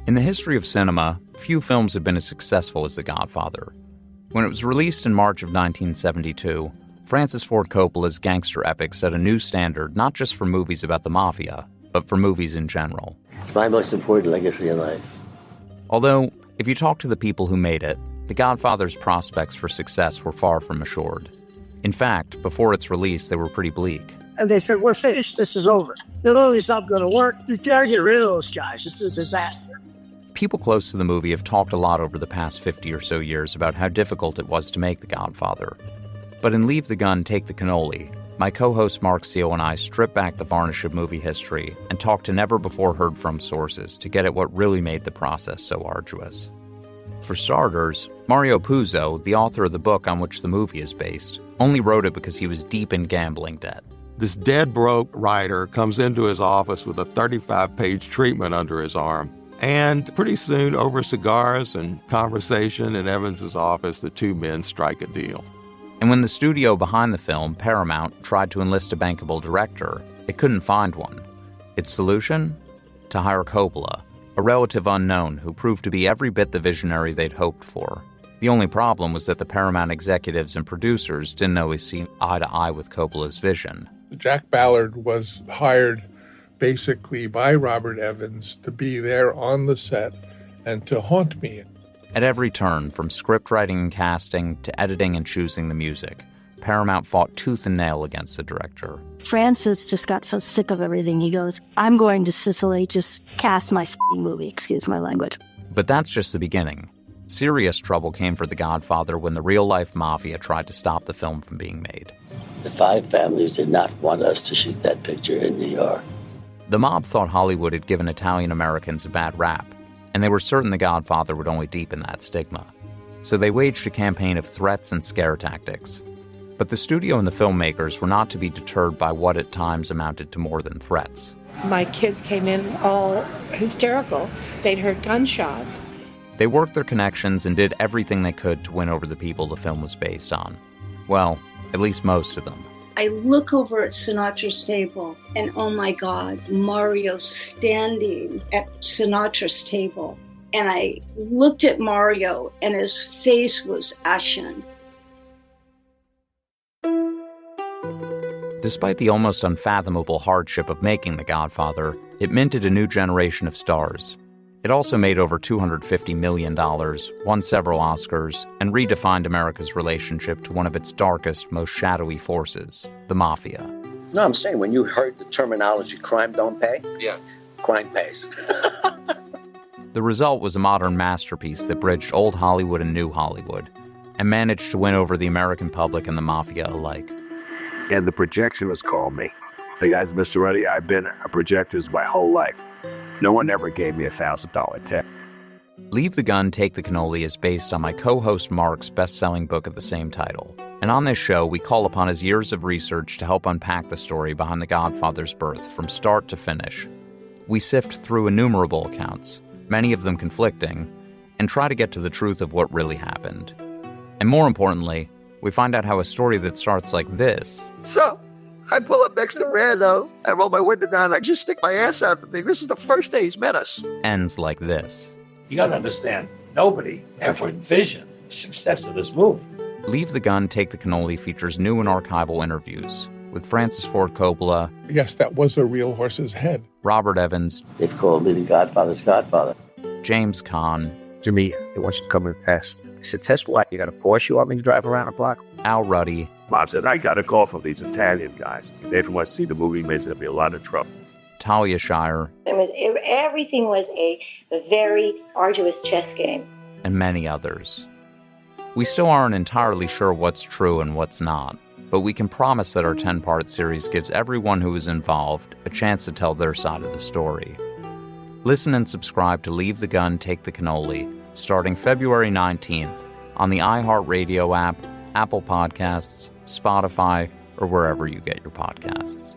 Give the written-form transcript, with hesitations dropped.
In the history of cinema, few films have been as successful as The Godfather. When it was released in March of 1972, Francis Ford Coppola's gangster epic set a new standard not just for movies about the mafia, but for movies in general. It's my most important legacy in life. Although, if you talk to the people who made it, The Godfather's prospects for success were far from assured. In fact, before its release, they were pretty bleak. And they said, we're finished, this is over. The movie's not going to work. You gotta get rid of those guys. It's a disaster. People close to the movie have talked a lot over the past 50 or so years about how difficult it was to make The Godfather. But in Leave the Gun, Take the Cannoli, my co-host Mark Seal and I strip back the varnish of movie history and talk to never-before-heard-from sources to get at what really made the process so arduous. For starters, Mario Puzo, the author of the book on which the movie is based, only wrote it because he was deep in gambling debt. This dead broke writer comes into his office with a 35-page treatment under his arm. And pretty soon, over cigars and conversation in Evans's office, the two men strike a deal. And when the studio behind the film, Paramount, tried to enlist a bankable director, it couldn't find one. Its solution? To hire Coppola, a relative unknown who proved to be every bit the visionary they'd hoped for. The only problem was that the Paramount executives and producers didn't always see eye to eye with Coppola's vision. Jack Ballard was hired basically by Robert Evans to be there on the set and to haunt me. At every turn, from script writing and casting to editing and choosing the music, Paramount fought tooth and nail against the director. Francis just got so sick of everything. He goes, I'm going to Sicily, just cast my f***ing movie, excuse my language. But that's just the beginning. Serious trouble came for The Godfather when the real-life mafia tried to stop the film from being made. The five families did not want us to shoot that picture in New York. The mob thought Hollywood had given Italian-Americans a bad rap, and they were certain The Godfather would only deepen that stigma. So they waged a campaign of threats and scare tactics. But the studio and the filmmakers were not to be deterred by what at times amounted to more than threats. My kids came in all hysterical. They'd heard gunshots. They worked their connections and did everything they could to win over the people the film was based on. Well, at least most of them. I look over at Sinatra's table, and oh my God, Mario's standing at Sinatra's table. And I looked at Mario, and his face was ashen. Despite the almost unfathomable hardship of making The Godfather, it minted a new generation of stars. It also made over $250 million, won several Oscars, and redefined America's relationship to one of its darkest, most shadowy forces, the mafia. No, I'm saying when you heard the terminology, crime don't pay, Yeah. crime pays. The result was a modern masterpiece that bridged old Hollywood and new Hollywood, and managed to win over the American public and the mafia alike. And the projectionist called me. The guys, Mr. Ruddy, I've been a projectionist my whole life. No one ever gave me $1,000 tip. Leave the Gun, Take the Cannoli is based on my co-host Mark's best-selling book of the same title. And on this show, we call upon his years of research to help unpack the story behind The Godfather's birth from start to finish. We sift through innumerable accounts, many of them conflicting, and try to get to the truth of what really happened. And more importantly, we find out how a story that starts like this... So, I pull up next to Rando, I roll my window down, I just stick my ass out the thing. This is the first day he's met us. ends like this. You got to understand, nobody ever envisioned the success of this movie. Leave the Gun, Take the Cannoli features new and archival interviews with Francis Ford Coppola. Yes, that was a real horse's head. Robert Evans. They've called me the Godfather's Godfather. James Caan. Jimmy, they want you to come and test. I said, test what? You got a Porsche you want me to drive around the block? Al Ruddy. Mom said, I got a call from these Italian guys. If they want to see the movie, there's going to be a lot of trouble. Talia Shire. Everything was a very arduous chess game. And many others. We still aren't entirely sure what's true and what's not, but we can promise that our 10-part series gives everyone who is involved a chance to tell their side of the story. Listen and subscribe to Leave the Gun, Take the Cannoli, starting February 19th on the iHeartRadio app, Apple Podcasts, Spotify, or wherever you get your podcasts.